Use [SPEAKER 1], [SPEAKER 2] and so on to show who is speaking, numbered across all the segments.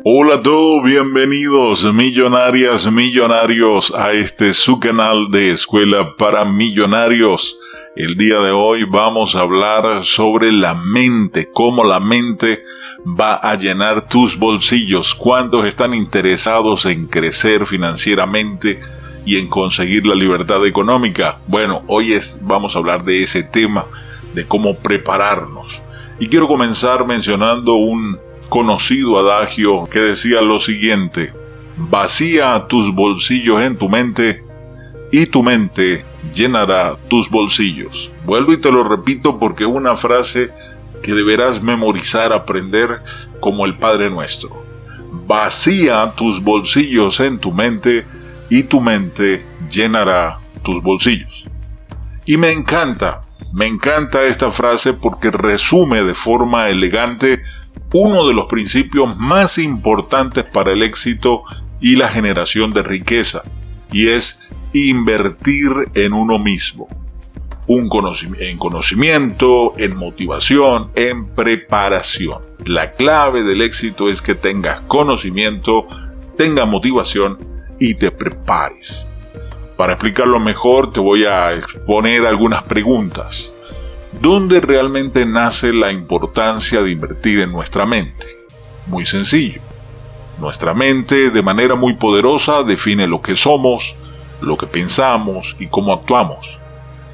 [SPEAKER 1] Hola a todos, bienvenidos millonarias, millonarios a su canal de Escuela para Millonarios. El día de hoy vamos a hablar sobre la mente, cómo la mente va a llenar tus bolsillos. ¿Cuántos están interesados en crecer financieramente y en conseguir la libertad económica? Bueno, hoy vamos a hablar de ese tema, de cómo prepararnos. Y quiero comenzar mencionando un conocido adagio que decía lo siguiente: vacía tus bolsillos en tu mente y tu mente llenará tus bolsillos. Vuelvo y te lo repito porque es una frase que deberás memorizar, aprender como el Padre Nuestro. Vacía tus bolsillos en tu mente y tu mente llenará tus bolsillos. Y me encanta esta frase porque resume de forma elegante uno de los principios más importantes para el éxito y la generación de riqueza, y es invertir en uno mismo, en conocimiento, en motivación, en preparación. La clave del éxito es que tengas conocimiento, tengas motivación y te prepares. Para explicarlo mejor, te voy a exponer algunas preguntas. ¿Dónde realmente nace la importancia de invertir en nuestra mente? Muy sencillo. Nuestra mente, de manera muy poderosa, define lo que somos, lo que pensamos y cómo actuamos.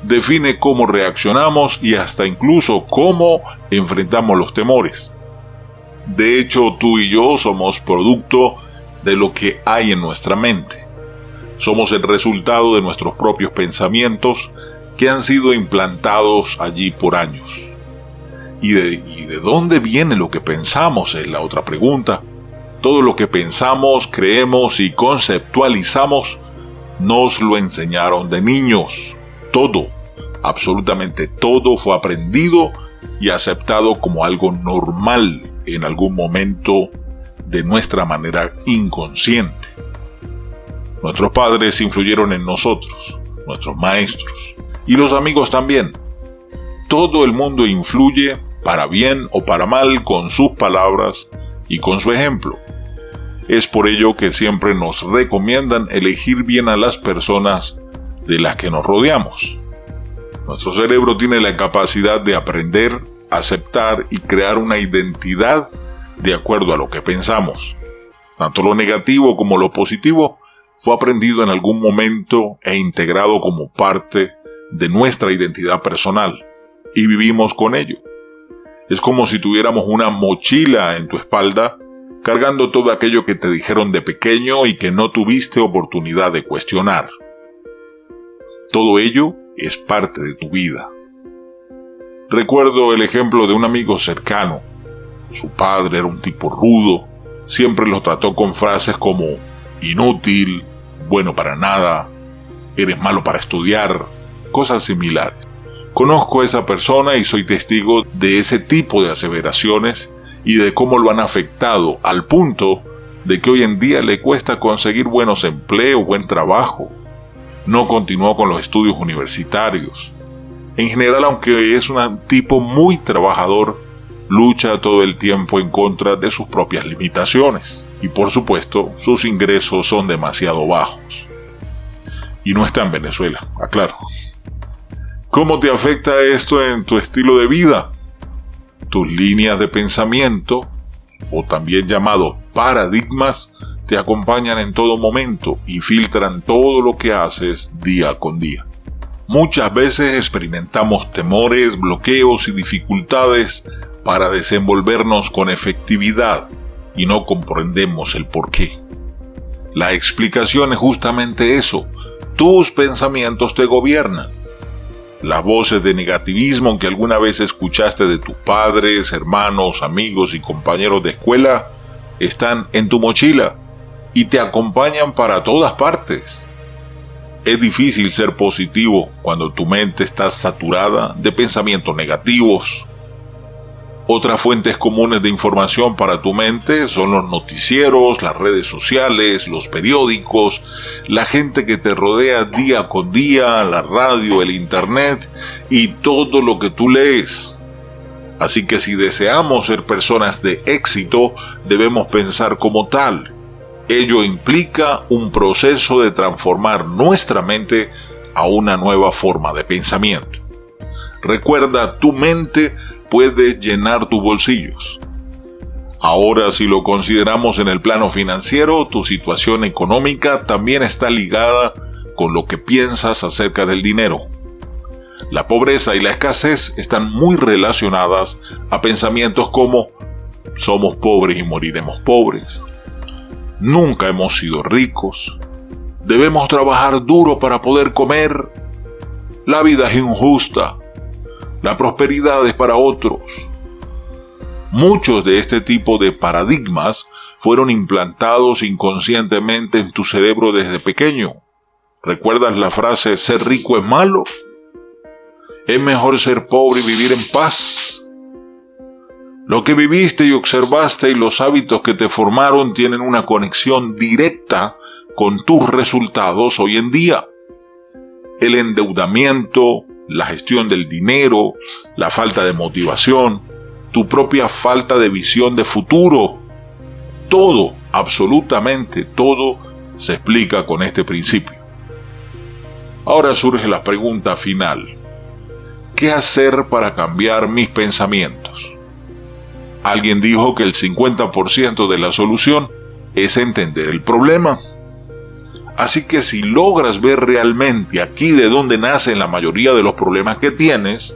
[SPEAKER 1] Define cómo reaccionamos y hasta incluso cómo enfrentamos los temores. De hecho, tú y yo somos producto de lo que hay en nuestra mente. Somos el resultado de nuestros propios pensamientos que han sido implantados allí por años. ¿Y de dónde viene lo que pensamos? Es la otra pregunta. Todo lo que pensamos, creemos y conceptualizamos nos lo enseñaron de niños. Todo, absolutamente todo fue aprendido y aceptado como algo normal en algún momento de nuestra manera inconsciente. Nuestros padres influyeron en nosotros, nuestros maestros y los amigos también. Todo el mundo influye, para bien o para mal, con sus palabras y con su ejemplo. Es por ello que siempre nos recomiendan elegir bien a las personas de las que nos rodeamos. Nuestro cerebro tiene la capacidad de aprender, aceptar y crear una identidad de acuerdo a lo que pensamos. Tanto lo negativo como lo positivo fue aprendido en algún momento e integrado como parte de nuestra identidad personal, y vivimos con ello. Es como si tuviéramos una mochila en tu espalda, cargando todo aquello que te dijeron de pequeño y que no tuviste oportunidad de cuestionar. Todo ello es parte de tu vida. Recuerdo el ejemplo de un amigo cercano. Su padre era un tipo rudo, siempre lo trató con frases como inútil, bueno para nada, eres malo para estudiar, cosas similares. Conozco a esa persona y soy testigo de ese tipo de aseveraciones y de cómo lo han afectado al punto de que hoy en día le cuesta conseguir buenos empleos, buen trabajo. No continuó con los estudios universitarios. En general, aunque es un tipo muy trabajador, lucha todo el tiempo en contra de sus propias limitaciones. Y por supuesto, sus ingresos son demasiado bajos. Y no está en Venezuela, aclaro. ¿Cómo te afecta esto en tu estilo de vida? Tus líneas de pensamiento, o también llamados paradigmas, te acompañan en todo momento y filtran todo lo que haces día con día. Muchas veces experimentamos temores, bloqueos y dificultades para desenvolvernos con efectividad y no comprendemos el porqué. La explicación es justamente eso: tus pensamientos te gobiernan. Las voces de negativismo que alguna vez escuchaste de tus padres, hermanos, amigos y compañeros de escuela están en tu mochila y te acompañan para todas partes. Es difícil ser positivo cuando tu mente está saturada de pensamientos negativos. Otras fuentes comunes de información para tu mente son los noticieros, las redes sociales, los periódicos, la gente que te rodea día con día, la radio, el internet y todo lo que tú lees. Así que si deseamos ser personas de éxito, debemos pensar como tal. Ello implica un proceso de transformar nuestra mente a una nueva forma de pensamiento. Recuerda, tu mente puede llenar tus bolsillos. Ahora, si lo consideramos en el plano financiero, tu situación económica también está ligada con lo que piensas acerca del dinero. La pobreza y la escasez están muy relacionadas a pensamientos como somos pobres y moriremos pobres, nunca hemos sido ricos, debemos trabajar duro para poder comer, la vida es injusta, la prosperidad es para otros. Muchos de este tipo de paradigmas fueron implantados inconscientemente en tu cerebro desde pequeño. ¿Recuerdas la frase ser rico es malo? Es mejor ser pobre y vivir en paz. Lo que viviste y observaste y los hábitos que te formaron tienen una conexión directa con tus resultados hoy en día. El endeudamiento, la gestión del dinero, la falta de motivación, tu propia falta de visión de futuro, todo, absolutamente todo, se explica con este principio. Ahora surge la pregunta final. ¿Qué hacer para cambiar mis pensamientos? Alguien dijo que el 50% de la solución es entender el problema. Así que si logras ver realmente aquí de dónde nacen la mayoría de los problemas que tienes,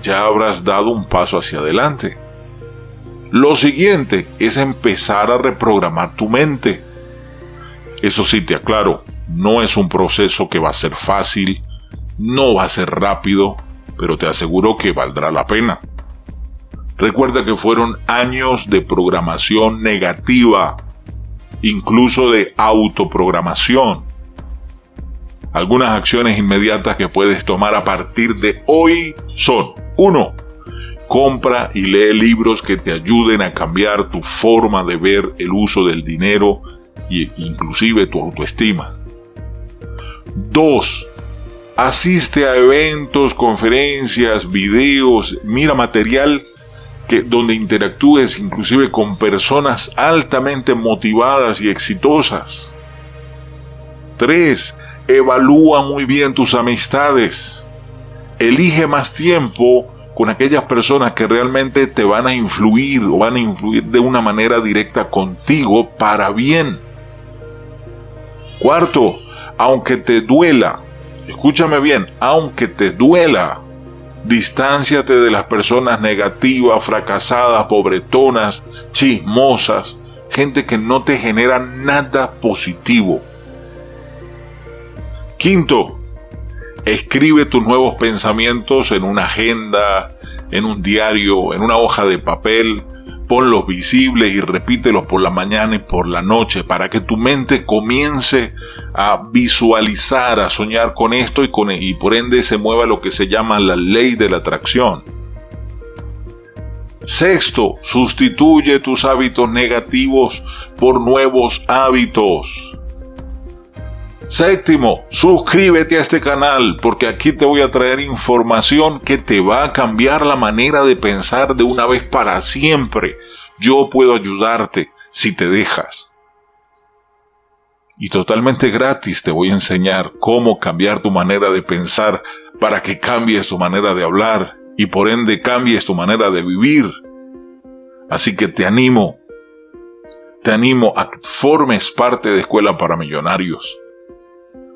[SPEAKER 1] ya habrás dado un paso hacia adelante. Lo siguiente es empezar a reprogramar tu mente. Eso sí, te aclaro, no es un proceso que va a ser fácil, no va a ser rápido, pero te aseguro que valdrá la pena. Recuerda que fueron años de programación negativa, incluso de autoprogramación. Algunas acciones inmediatas que puedes tomar a partir de hoy son: 1. Compra y lee libros que te ayuden a cambiar tu forma de ver el uso del dinero e inclusive tu autoestima. 2. Asiste a eventos, conferencias, videos, mira material donde interactúes inclusive con personas altamente motivadas y exitosas. 3. Evalúa muy bien tus amistades. Elige más tiempo con aquellas personas que realmente te van a influir o van a influir de una manera directa contigo para bien. 4. Aunque te duela, escúchame bien, aunque te duela, distánciate de las personas negativas, fracasadas, pobretonas, chismosas, gente que no te genera nada positivo. 5. Escribe tus nuevos pensamientos en una agenda, en un diario, en una hoja de papel. Ponlos visibles y repítelos por la mañana y por la noche para que tu mente comience a visualizar, a soñar con esto y por ende se mueva lo que se llama la ley de la atracción. 6. Sustituye tus hábitos negativos por nuevos hábitos. 7. Suscríbete a este canal porque aquí te voy a traer información que te va a cambiar la manera de pensar de una vez para siempre. Yo puedo ayudarte si te dejas. Y totalmente gratis te voy a enseñar cómo cambiar tu manera de pensar para que cambies tu manera de hablar y por ende cambies tu manera de vivir. Así que te animo a que formes parte de Escuela para Millonarios.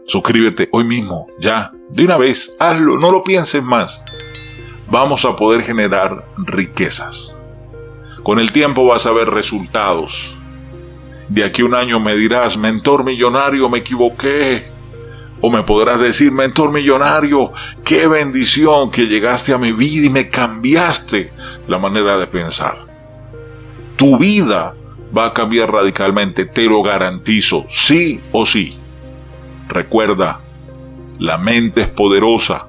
[SPEAKER 1] Suscríbete hoy mismo, ya, de una vez, hazlo, no lo pienses más. Vamos a poder generar riquezas. Con el tiempo vas a ver resultados. De aquí a un año me dirás: mentor millonario, me equivoqué. O me podrás decir: mentor millonario, qué bendición que llegaste a mi vida y me cambiaste la manera de pensar. Tu vida va a cambiar radicalmente, te lo garantizo, sí o sí. Recuerda, la mente es poderosa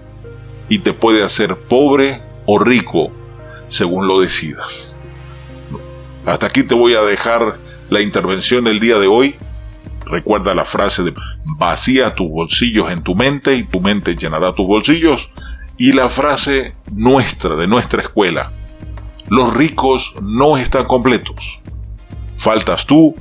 [SPEAKER 1] y te puede hacer pobre o rico según lo decidas. Hasta aquí te voy a dejar la intervención del día de hoy. Recuerda la frase de vacía tus bolsillos en tu mente y tu mente llenará tus bolsillos. Y la frase nuestra, de nuestra escuela: Los ricos no están completos. Faltas tú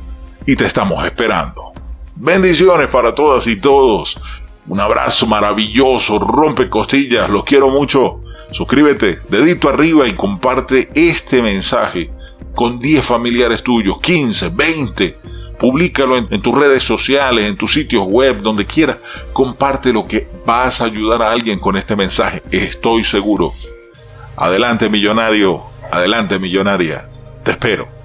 [SPEAKER 1] y te estamos esperando. Bendiciones para todas y todos. Un abrazo maravilloso, rompe costillas, los quiero mucho. Suscríbete, dedito arriba y comparte este mensaje con 10 familiares tuyos, 15, 20. Públicalo en tus redes sociales, en tus sitios web, donde quieras. Comparte lo que vas a ayudar a alguien con este mensaje. Estoy seguro. Adelante, millonario. Adelante, millonaria. Te espero.